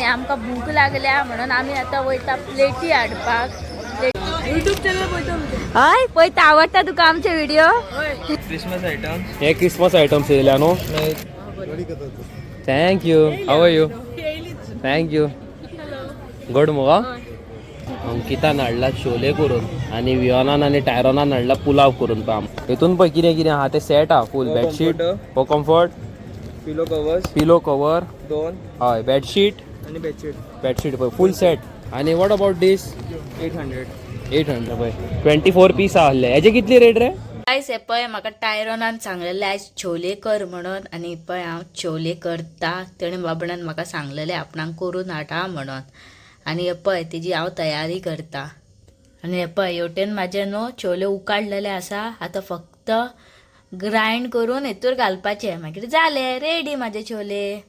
आमका भूक लागल्या म्हणून आम्ही आता वयता प्लेटी हाडपाक. युट्यूब चॅनल हय पळयता. आवडता तुका आमचे व्हिडिओ? Christmas item. हे क्रिसमस आयटम्स येयल्या न्हू. Thank you. How are you? Thank you. Good मुगा. अंकितान हाडला छोले करून आणि वियोनान आणि टायरोनान हाडला पुलाव करून पाम. हितून पळय कितें कितें आहा ते सेट हा. फुल बेडशीट, हो कम्फर्ट, पिलो कवर 2 हय, बेडशीट आणि बेडशीट पळय फुल सेट. आणि वॉट अबाउट दिस? 800 पळय 24 पीस आहले. हेजे कितली रेट रे? गायस हे पळय म्हाका टायरोनान सांगलेले आज छोले कर म्हणून आणि पळय हांव छोले करता. तेणे बाबणान म्हाका सांगलेले आपणाक करून हाडा म्हणून. आणि हे पळय तेजी हांव तयारी करता. आणि हे पळय हेवटेन म्हाजे न्हू छोले उकाडलेले आसा. आता फक्त ग्राइंड करून हेतूर घालपाचे मागीर जाले रेडी माझे छोले.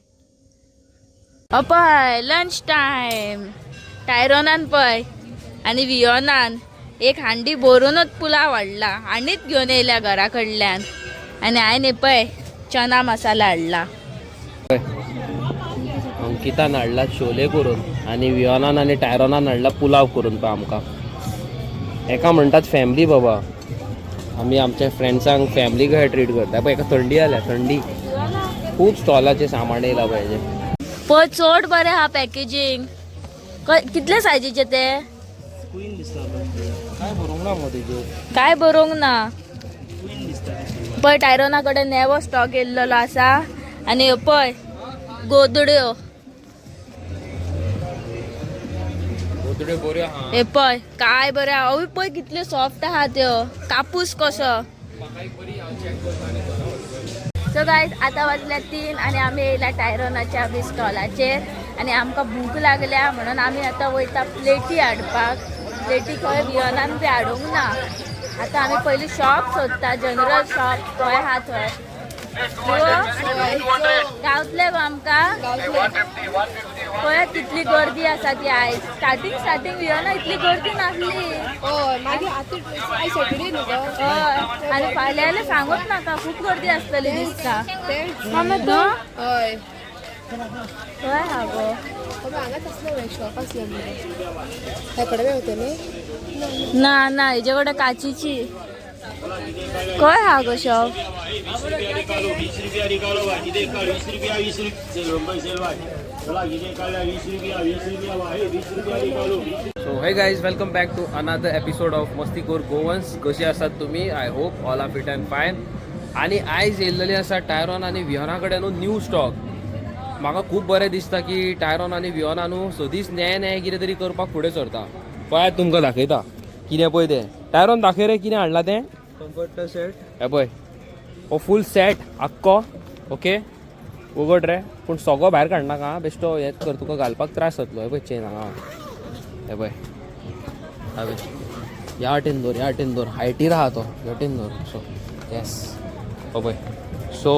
पळय लंच टाइम. टायरोनान पळय आणि वियोनान एक हांडी भरूनच पुलाव हाडला. हांडीच घेवन येयल्या घरा कडल्यान. आणि हांवें हे पळय चना मसाला हाडला. अंकितान हाडला छोले करून आणि वियोनान आणि टायरोनान हाडला पुलाव करून पळय आमकां. एका म्हणटात फॅमिली बाबा. आम्ही आमच्या फ्रेंड्सांक फॅमिली कशें ट्रीट करता पळय. एका थंडी जाल्या थंडी. खूप स्टॉलाचे सामान येयला पाहिजे. पळय चड बरें हा पॅकेजींग. कितले सायजीचे ते? काय बरोवंक ना मग तेजेर? काय बरोवंक ना. पळय टायरोना कडेन नेवो स्टॉक येयल्लो आसा. आणि ह्यो पळय गोदड्यो. हे पळय काय बरे आहा. अवी पळय कितले सॉफ्ट आहा त्यो. कापूस कसो. सो गायज आता वाजल्या 3 आणि आम्ही येयला टायरोनाच्या बी स्टॉलाचेर. आणि आमकां भूक लागल्या म्हणून आम्ही आता वयता प्लेटी हाडपाक. प्लेटी खंय वियोनान बी हाडूंक ना. आता आम्ही पयलीं शॉप सोदता. जनरल शॉप खंय आहा थंय. गावतले गो आमकां. पळय कितली गर्दी आसा ती आयज. स्टार्टिंग वियोना इतली गर्दी नासली. हय आणि फाल्यां सांगूच नाका खूप गर्दी आसतली दिसता. खंय हा गो. ना ना हेजे कडेन काचीची. खंय हा गो shop. So hey guys welcome back to another episode of मस्तीखोर गोवन्स. कशी आसात तुम्ही? I hope all are fit and fine. आणि आयज येयल्लेली आसा टायरोन आणि वियोना कडेन न्यू स्टॉक. म्हाका खूब बरें दिसता की टायरोन आणि वियोना न्हू सदींच नेय कितें तरी करपाक फुडें सरता. पळय तुमकां दाखयता कितें पळय तें. टायरोन दाखय रे कितें हाडला तें. Comfort set. हे पळय हो फूल सेट आख्खो. ओके उगड रे. पूण सगळो भायर काडनाका बेश्टो हेच कर. तुका घालपाक त्रास जातलो. हे पळय चेन हांगा. हे पळय हांवें ह्या वाटेन दवर हायटीर आहा तो. हेवटेन दवर. सो येस हो पळय. सो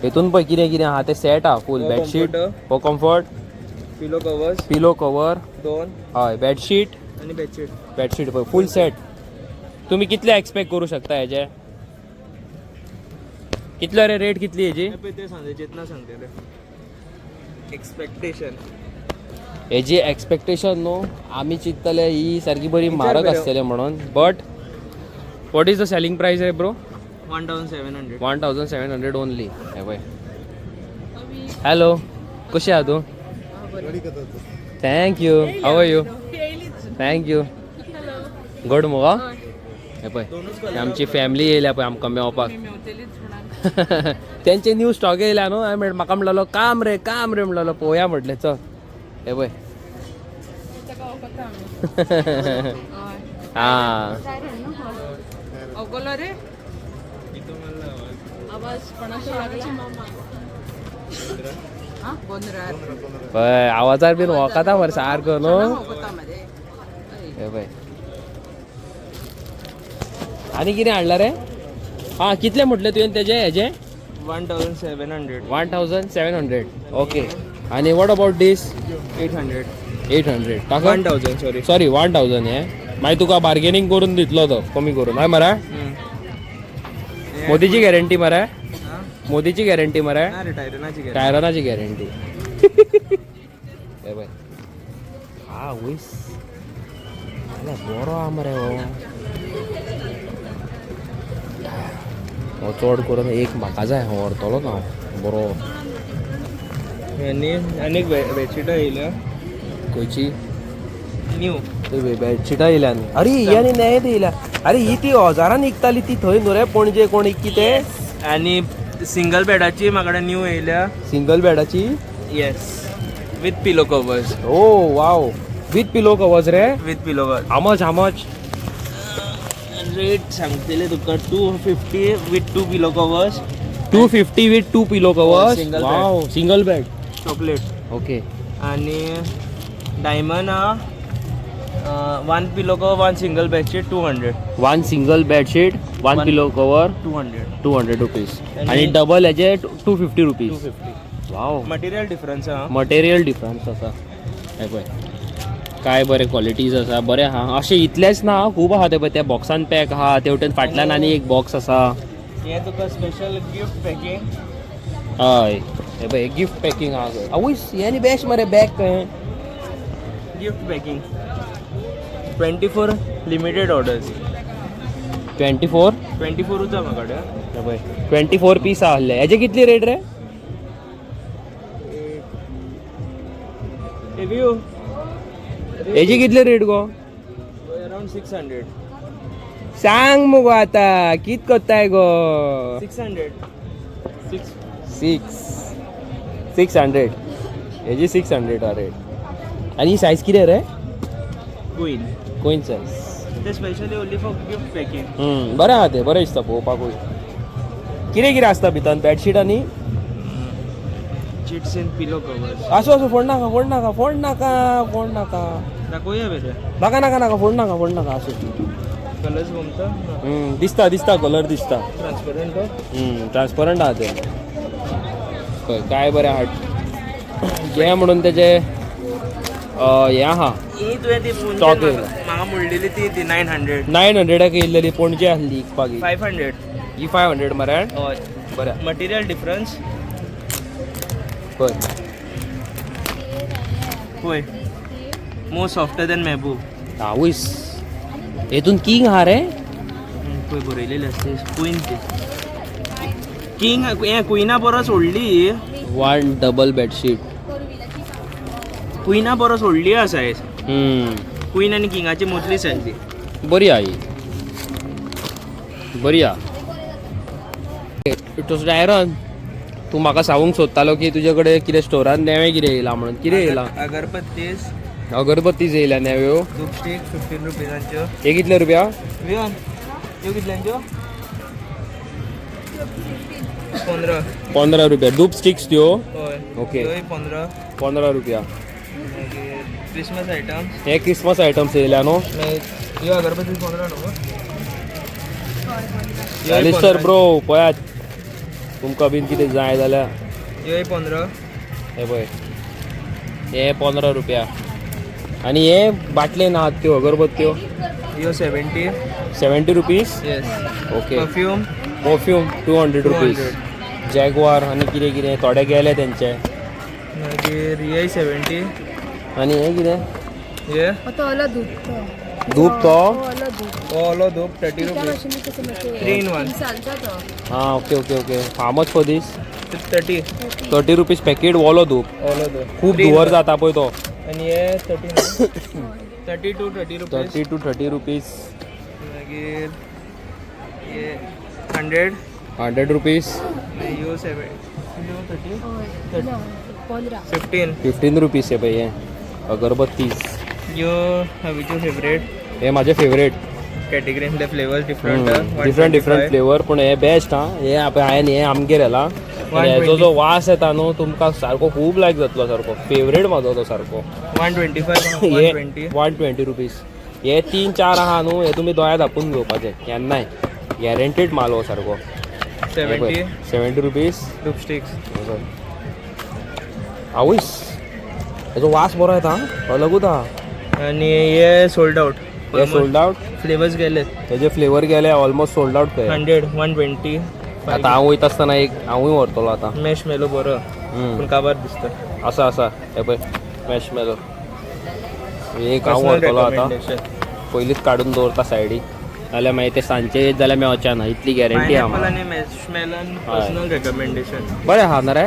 हितून पळय कितें कितें आहा ते सेट आहा. फूल बेडशीट, हो कम्फर्ट, पिलो कवर 2 हय, बेडशीट आणि बेडशीट पळय फूल सेट. तुम्ही कितले एक्सपेक्ट करू शकता हेजे? कितलो रे रेट कितली हेजी? ते सांगते जितना सांगते रे. एक्सपेक्टेशन हेजी एक्सपेक्टेशन न्हू आमी चिंतले ही सारकी बरी म्हारग आसतले म्हणून. But what is the selling price रे ब्रो? 1700. 1700 ओनली. हे पळय. हॅलो कशी आहा तू? Thank you. How are you? Thank you. Good मुगा. हे पळय आमची फॅमिली येयल्या पळय आमकां मेवपाक. त्यांचे न्यू स्टॉक येयल्या न्हू. हांवें म्हाका म्हणलेलो काम रे म्हणलेलो. पळोवया म्हटलें चल. हे पळय हां पळय आवाजार बीन वळखता मरे सारको न्हू. हे पळय आनी कितें हाडला रे? हां कितले म्हटले तुवें तेजे हेजे? 1700. ओके. आणि वॉट अबाउट दिस? 800 टाका. 1000 सॉरी 1000 हे. मागीर तुका बार्गेनिंग करून दितलो तो कमी करून. हय मरे. मोदीची गॅरंटी मरे. मोदीची गॅरंटी मरे. टायरोनाची टायरोनाची गॅरंटी. हे पळय हा वयस बरो आहा मरे हो चड करून एक म्हाका जाय हांव व्हरतलो ना बरो आनी एक बेडशीटां येयल्या खंयची न्यू बेडशिटां येयल्या न्ही अरे ही आनी नेयत येयल्या अरे ही ती हजारान विकताली ती थंय न्हू रे पणजे कोण कितें आनी सिंगल बेडाची म्हाका न्यू येयल्या सिंगल बेडाची yes with pillow covers oh wow with pillow covers रे with pillow cover how much rate सांगतले तुका 250 with 2 pillow covers 250 with 2 pillow covers Single wow single bed chocolate okay आनी डायमंड आहा 1 pillow cover 1 single bedsheet 200 one single bed sheet one One- pillow cover 200 200 rupees आणि- आणि double याचे 250 rupees 250 wow material difference आहा material difference आसा हे पळय काय बरे क्वॉलिटीज आसा बरे आहा अशे इतलेच ना खूब आहा ते पळय त्या बॉक्सान पॅक आहा तेवटेन फाटल्यान आनी एक बॉक्स आसा हे तुका स्पेशल गिफ्ट पॅकिंग हय हे पळय गिफ्ट पॅकिंग आहा आवयस हे आनी बेस्ट मरे बॅग कहें गिफ्ट पॅकिंग 24 लिमिटेड ऑर्डर्स 24 24 उचा म्हाका हे पळय 24 पीस आहले हेजे कितली रेट रे रिव्यू हेजी कितली रेट गो अराउंड 600 सांग मुगो आता कित कोत्ताय गो 600 600 हेजी 600 आ रेट आणि सायज किती रे क्वीन कोइन सायज ते specially only for gift packing बरें आहा ते बरें दिसता पळोवपाकूय कितें कितें आसता भितर बेडशीट आनी चिट्स एंड पिलो कवर्स आसूं फोड नाका दाखोवया बरे नाका फोड नाका आसूं कलर्स घुमता दिसता कलर दिसता ट्रान्सपरंट ट्रान्सपरंट आहा ते पळय काय बरें आहा घे म्हणून तेजे हें आहा ही तुवें ती Stock म्हाका म्हणलेली ती 900 900 येयल्लेली पणजे आहली विकपाक 500 ही 500 मरे हय बरें मटेरियल डिफरन्स पळय पळय मोर सॉफ्टर दॅन महबूब आवयस हेतून किंग आहा रे पळय बरयलेली आसते क्वीन ती किंग हें क्विना बरो सोडली वन डबल बेडशीट क्विना बरो सोडली आसा सायज क्वीन आनी किंगाची मोस्टली सायज ती बरी आहा ही बरी आहा इट वॉज डायरन तू म्हाका सांगूंक सोदतालो की तुजे कडेन कितें स्टोरान नेवें कितें येयला म्हणून कितें येयला अगरबत्तीस अगरबत्तीज येयल्या नेव्यो धूप स्टीक 15 रुपयांच्यो हे कितले रुपया विवान ह्यो कितल्यांच्यो 15 15 रुपया धूप स्टिक्स त्यो हय ओके. ह्योय 15 15 रुपया मागीर क्रिसमस आयटम्स हे क्रिसमस आयटम्स येयल्या न्हू ह्यो अगरबत्ती 15 न्हू चालीस सर ब्रो पळयात तुमकां बीन कितें जाय जाल्यार ह्योय 15 हे पळय हे 15 रुपया आनी हे बाटले नात त्यो अगरबत्त्यो ह्यो 70 70 rupees yes okay perfume perfume 200 rupees Jaguar आनी कितें कितें थोडे गेले तेंचे मागीर हे 70 आनी हे कितें हे धूप तो ओलो धूप 30 रुपीज 3 in 1 हां okay okay okay how much for this 30 30 rupees packet ओलो धूप ओलो धूप खूब धुवर जाता पळय तो आनी हे 30 टू 30 रुपीज 30 to 30 रुपीज मागीर हे 100 100 रुपीज ह्यो 15 15 रुपीज हे पळय हे अगरबत्तीज ह्यो हांवेच्यो फेवरेट हे म्हाजे फेवरेट कॅटेगरींतले फ्लेवर्स डिफरंट डिफरंट फ्लेवर पूण हे बेस्ट हा हे हांवें हे आमगेर येला हेजो जो वास येता न्हू तुमकां सारको खूब लायक जातलो सारको फेवरेट म्हाजो तो सारको 125 हे 120 120 रुपीज हे 3-4 आहा न्हू हे तुमी दोळ्या धापून घेवपाचे केन्नाय गॅरंटीड माल हो सारको 70 रुपीज धूप स्टिक्स आवयस हेजो वास बरो येता अलगूच आहा आनी हे सोल्ड आउट हे सोल्ड आउट फ्लेवर्स गेले तेजे फ्लेवर गेले ऑलमोस्ट सोल्ड आउट खंय 100 120 आतां हांव वयता आसतना एक हांवूय व्हरतलो आतां मॅश मेलो बरो पूण काबार दिसता आसा हे पळय मॅशमेलो हे काम व्हरतलो आता पयलीच काढून दवरता सायडीक नाल्यार मागीर ते सांजचे येत जाल्यार मेळच्या ना इतली गॅरंटी आहा म्हाका. आणि मॅशमेलन पर्सनल रेकमेंडेशन. बरें आहा ना रे.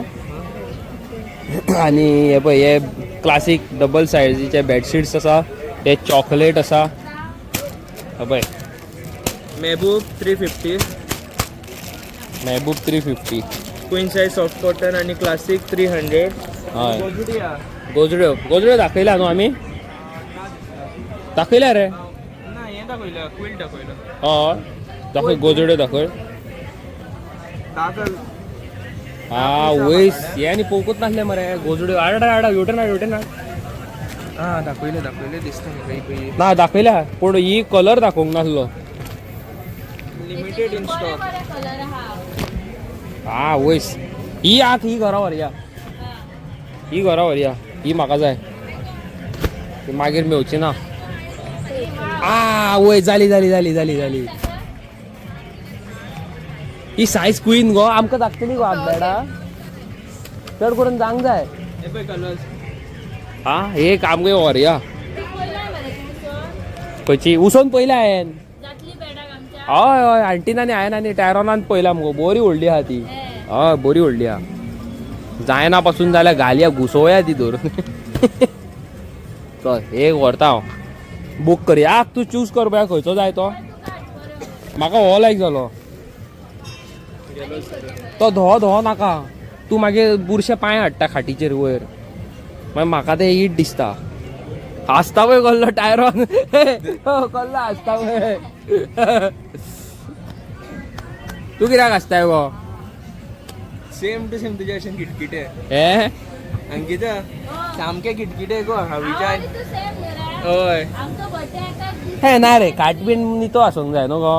आणि हे पळय हे क्लासीक डबल सायजीचे बेडशीट्स आसा ते चॉकलेट आसा हे पळय महबूब 350, महबूब 350. क्वीन साइज सॉफ्ट कॉटन आणि क्लासिक 300. हय गोजडी हा. गोजड्यो दाखयल्या न्हू आमी दाखयल्या रे. ना हे दाखयलं क्विल दाखयलं. हय दाखय गोजड्यो दाखय. दाखल हा वयस हे आनी पळोवंकूच नासले मरे गोजड्यो. आडा युटन हा दाखयले दिसता काही ना दाखयल्या पूण ही कलर दाखोवंक नासलो. Limited in stock. हा वयस ही ही घरा व्हरया ही घरा व्हरया ही म्हाका जाय ती मागीर मेवची ना. वय जाली ही सायज क्वीन गो आमकां धाकटली गो आमकां चड करून जावंक जाय. हे पळय कलर्स. हा हे काम गे व्हरया खंयची उसोन पयल्या हांवें. हय आंटीनानी हांवें टायरोनान पयला मुगो बरी व्हडली आहा ती. हय बरी व्हडली आहा. जायना पासून जाल्यार घालया घुसोवया ती धरून. चल एक व्हरता हांव बूक करया. तूं चूज कर पळय खंयचो जाय तो. म्हाका हो लायक जालो तो धवो नाका. तूं मागीर बुरशे पांय हाडटा खाटीचेर वयर मागीर म्हाका ते हीट दिसता. हांसता पळय कसलो टायरोन कसलो हांसता पळय. तूं कित्याक हांसताय गो. सेम टू सेम तुझ्या अशें किटकिटे. हे अंकिता सामके किटकिटे गो हावीच्या. हय हे ना रे काट बीन नितो आसूंक जाय न्हू गो.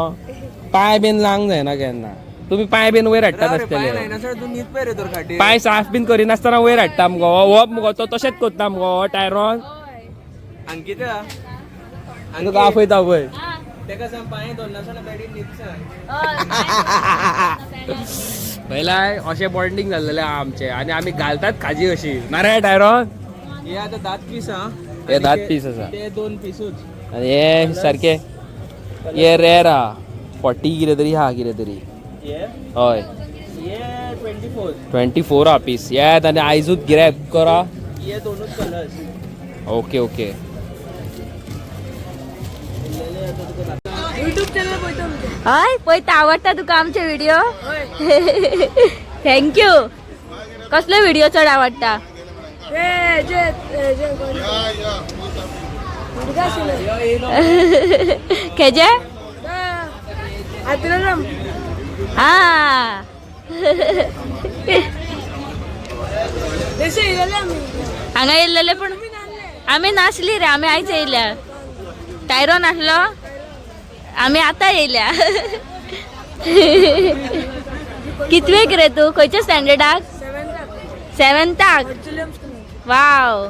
पांय बीन लावंक जायना केन्ना. तुमी पांय बीन वयर हाडटात आसतले. तू न्हीद पळय रे तर खाटी. पांय साफ बीन करिनासतना वयर हाडटा मुगो हो मुगो तो तशेंच करता मुगो टायरोन. अंकिता तुका आपयता पळय तेका सांग पांय दोन्नासतना बॅडीन न्हीद सांग. पयलाय अशें बॉन्डिंग जाल्लेलें आहा आमचें आणि आमी घालतात खाजी अशी ना रे टायरोन. हे आतां 10 पीस हा. हे 10 पीस आसा ते 2 पीसूच. आणि हे सारखे हे रेर आहा 40 कितें तरी आहा कितें तरी. हय हे 24. 24 आहा पीस. येत आनी आयजूच ग्रॅब करा. हे दोनूच कलर्स. Okay okay. हय पळयता आवडटा तुका आमचे व्हिडिओ. थँक्यू. कसलो व्हिडिओ चड आवडटा. खेजे हा हांगा येयल्लेले पण आमी नासली रे. आमी आयज येयल्या. टायरो नासलो आमी आतां येयल्या. कितवेक रे तू. खंयच्या स्टँडर्डाक. 7थाक. वाव.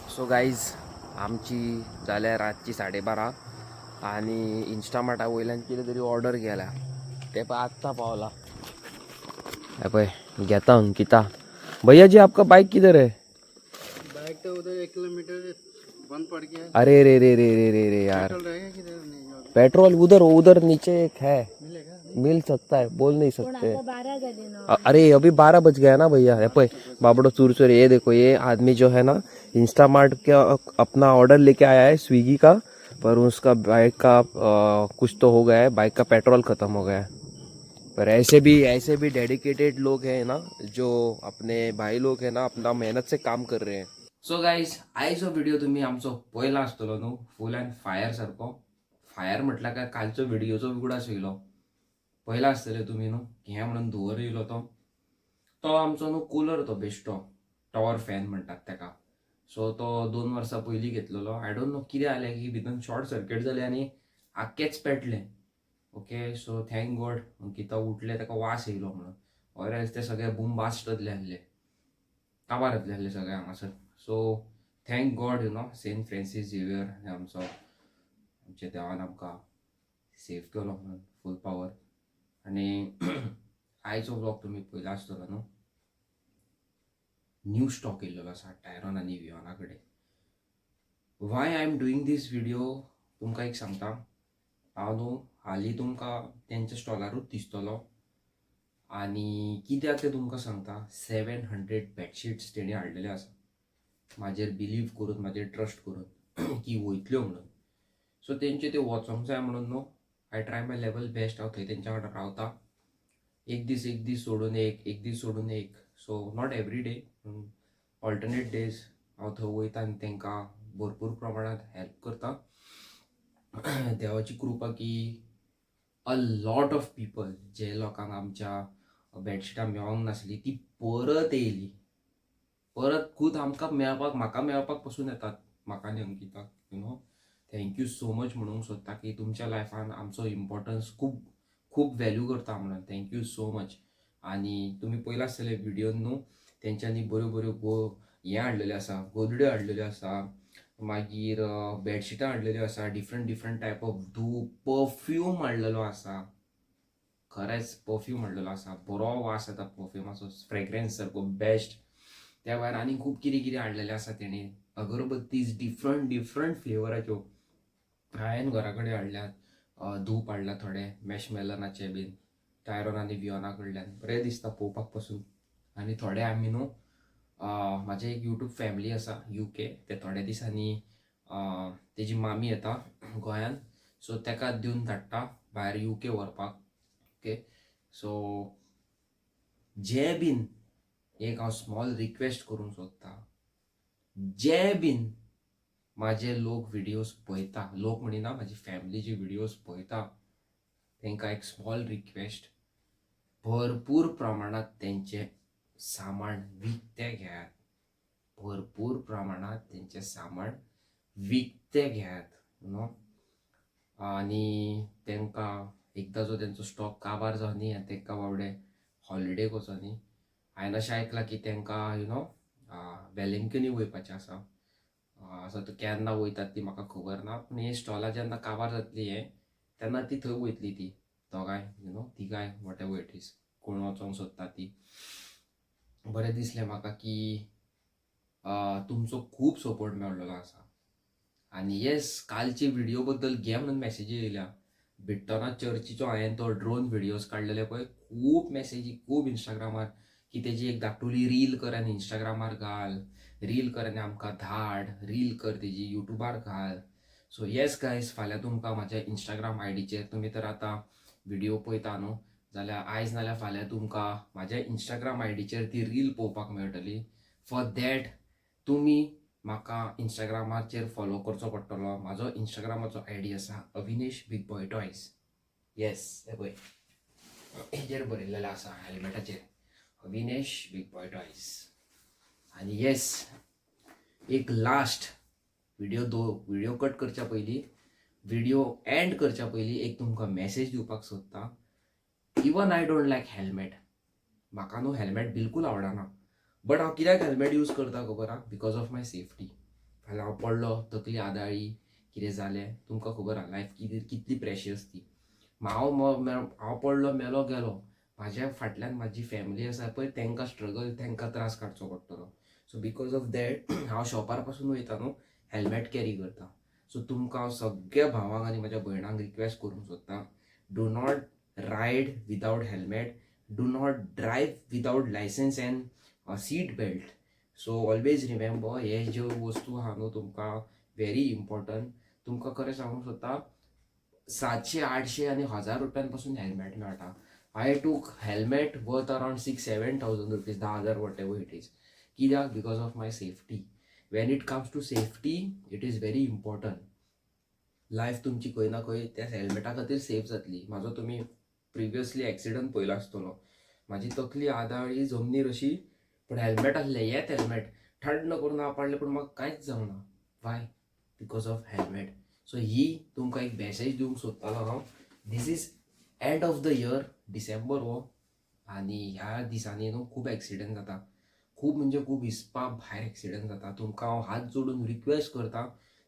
सो गाईज आमची जाल्या रातची 12:30 आणि इंस्टामार्टा वयल्यान कितें तरी ऑर्डर केल्या ते पळय आत्तां पावला. हे पळय घेता अंकिता. भैया जी आपका बाइक किधर है. बाइक तो उधर 1 किलोमीटर बंद पड़ गया है. अरे रे रे रे रे रे रे यार. रहेगा किधर नहीं. पेट्रोल उधर उधर नीचे एक है. मिल सकता है बोल नहीं सकते. अरे अभी 12 बज गया ना भैया. ये पे बाबड़ो चूर चूर. ये देखो ये आदमी जो है ना इंस्टामार्ट का अपना ऑर्डर लेके आया है स्विगी का. पर उसका बाइक का कुछ तो हो गया है. बाइक का पेट्रोल खत्म हो गया है. पर ऐसे भी डेडिकेटेड लोग हैं ना जो अपने भाई लोग हैं ना अपना मेहनत से काम कर रहे हैं. सो गाइज आयचो व्हिडिओ तुम्ही आमचो पयला आसतलो न्हू फूल अँड फायर सारको. फायर म्हटल्यार काय कालचो व्हिडिओचो उगडास येयलो. पयला आसतले तुम्ही न्हू घे म्हणून धुवर येयलो तो. तो आमचो न्हू कूलर तो बेश्टो टॉवर फॅन म्हणटात ताका. सो तो 2 वर्सां पयलीं घेतलेलो. आय डोंट नो कितें जालें की भितून शॉर्ट सर्किट जालें आनी आख्खेंच पेटलें. Okay, so thank God Ankita उठले, ताका वास येयलो म्हणून. ऑर ते सगळे बूम बास्ट जातले आसले, काबार जातले आसले सगळे हांगासर. So thank God Saint Francis Xavier आमचे देवान आमकां सेव केलो म्हणून फूल पावर. आनी आयचो ब्लॉग तुमी पयला आसतलो न्हू. न्यू स्टॉक येयल्लो आसा टायरॉन आनी विओना कडेन. Why I am doing this video तुमकां एक सांगता. हांव न्हू हालीं तुमकां तेंच्या स्टॉलारूच दिसतलो. आनी कित्याक तें तुमकां सांगता. 700 बेडशीट्स तेणी हाडलेले आसा. म्हाजेर बिलीव करून, म्हाजेर ट्रस्ट करून की वयतल्यो म्हणून. सो तेंचे ते वचोंक जाय म्हणून न्हू I try my level best. हांव थंय तेंच्या वांगडा रावता. एक दीस सोडून एक दीस सोडून एक. So not every day, alternate days हांव थंय वयता आनी तेंकां भरपूर प्रमाणांत हेल्प करता. देवाची कृपा की अ लॉट ऑफ पीपल जे लोकांक आमच्या बेडशिटां मेळोंक नासली ती परत येयली. परत खूद आमकां मेळपाक, म्हाका मेळपाक पासून येतात. म्हाका आनी अंकिताक थँक्यू सो मच म्हणूंक सोदता की तुमच्या लायफान आमचो इम्पॉर्टन्स खूब खूब व्हॅल्यू करता म्हणून. Thank you so much. आनी तुमी पयला आसतले व्हिडिओन न्हू तेंच्यांनी बऱ्यो बऱ्यो हें हाडलेल्यो आसा, गोदड्यो हाडलेल्यो आसा, मागीर बेडशिटां हाडलेल्यो आसा, डिफरंट टायप ऑफ धूप, परफ्यूम हाडलेलो आसा. खरेंच परफ्यूम हाडलेलो आसा. बरो वास येता परफ्युमाचो, फ्रेग्रन्स सारको बेस्ट. त्या भायर आनी खूब कितें कितें हाडलेलें आसा तेणी. अगरबत्तीज डिफरंट फ्लेवराच्यो हांवें घरा कडेन हाडल्यात. धूप हाडला थोडे मॅशमेलनाचे बीन टायरॉन आनी विओना कडल्यान. बरें दिसता पळोवपाक पासून. आनी थोडे आमी न्हू म्हाजें एक यूट्यूब फॅमिली आसा UK, ते थोड्या दिसांनी तेजी मामी येता गोंयान. सो तेका दिवन धाडटा भायर UK व्हरपाक. ओके, सो जे बीन एक हांव स्मॉल रिक्वेस्ट करूंक सोदता. जे बीन म्हाजे लोक व्हिडिओज पळयता, लोक म्हणिना म्हाजी फॅमिली जी व्हिडिओज पळयता तेंकां एक स्मॉल रिक्वेस्ट. भरपूर प्रमाणात तेंचे सामान विकते घेयात. भरपूर प्रमाणात तेंचे सामान विकते घेयात. आनी तेंकां एकदां जो तेंचो स्टॉक काबार जावं न्ही आनी तेंकां बाबडे हॉलिडेक वचो न्ही. हांवें अशें आयकलां की तेंकां वेलिंगटनी वयपाचें आसा. सो तो केन्ना वयतात ती म्हाका खबर ना. पूण ही स्टॉलां जेन्ना काबार जातली तेन्ना ती थंय वयतली ती दोगांय तिगांय वॉट एवर इट इज कोण वचोंक सोदता ती. बरें दिसलें म्हाका की तुमचो खूब सपोर्ट मेळ्ळो आसा. आनी येस, कालचे व्हिडिओ बद्दल घे म्हणून मॅसेजी येयल्या. बिट्टोना चर्चीचो हांवें तो ड्रोन व्हिडिओज काडलेले पळय, खूब मॅसेजी, खूब इंस्टाग्रामार की तेजी एक धाकटुली रील कर आनी इंस्टाग्रामार घाल, रील कर आनी आमकां धाड, रील कर तेजी युट्यूबार घाल. सो येस गायज, फाल्यां तुमकां म्हाज्या इंस्टाग्राम आयडीचेर, तुमी तर आतां व्हिडिओ पळयता न्हू जाल्यार आयज नाल्यार फाल्यां तुमकां म्हाज्या इंस्टाग्राम आयडीचेर ती रील पळोवपाक मेळटली. फॉर दॅट तुमी म्हाका इंस्टाग्रामाचेर फॉलो करचो पडटलो. म्हाजो इंस्टाग्रामाचो आयडी आसा Avinesh big boy toys. Yes, हे पळय हेजेर बरयल्लेलें आसा हेल्मेटाचेर अविनेश बिग बॉय टॉयज. आनी येस, एक लास्ट व्हिडिओ कट करच्या पयलीं, व्हिडिओ एंड करच्या पयलीं एक तुमकां मॅसेज दिवपाक सोदता. Even I don't like helmet. म्हाका न्हू हेल्मेट बिलकूल आवडना. बट हांव कित्याक हेल्मेट यूज करता खबर आहा? Because of my safety. फाल्यां हांव पडलो, तकली आदाळी, कितें जालें, तुमकां खबर आहा लायफ कितली प्रेशियस ती. हांव पडलो, मेलो गेलो, म्हाज्या फाटल्यान म्हाजी फॅमिली आसा पळय तेंकां त्रास काडचो पडटलो. सो बिकॉज ऑफ दॅट हांव शॉपार पासून वयता न्हू हेल्मेट कॅरी करता. सो तुमकां हांव सगळ्या भावांक आनी म्हाज्या भयणांक रिक्वेस्ट करूंक सोदता, do not ride without helmet, do not drive without licence end seat belt. So always remember हे ज्यो वस्तू आहा न्हू तुमकां व्हेरी इम्पॉर्टंट. तुमकां खरें सांगूंक सोदता 700, 800 आनी 1000 रुपयां पासून हेल्मेट मेळटा. I took helmet worth around 6,000-7,000 rupees, 10,000 whatever it is. कित्याक? Because of my safety. When it comes to safety it is very important. Life तुमची खंय ना खंय त्या हेल्मेटा खातीर सेफ जातली. म्हाजो तुमी प्रिवियसली एक्सिडंट पयलो आसतलो. माझी तकली आदाळी जमनीर अशी, पण हेल्मेट आसलें येत हेल्मेट थंड करून आपडलें पण म्हाका कांयच जावना. Why? Because of helmet. So ही तुमकां एक मॅसेज दिवंक सोदतालो हांव. This is end of the year, December हो, आनी ह्या दिसांनी न्हू खूब एक्सिडंट जाता. खूब म्हणजे खूब हिसपा भायर एक्सिडंट जाता. तुमकां हांव हात जोडून रिक्वेस्ट करता,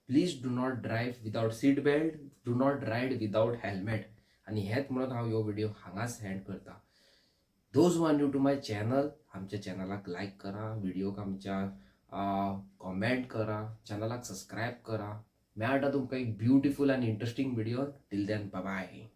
please do not drive without seat belt, do not ride without helmet. आनी हेच म्हणून हांव ह्यो व्हिडिओ हांगाच एंड करता. Those one new to my channel, आमच्या चॅनलाक लायक करा, व्हिडिओक आमच्या कॉमेंट करा, चॅनलाक सबस्क्रायब करा. मेळटा तुमकां एक ब्युटिफूल आनी interesting video. Till then bye bye.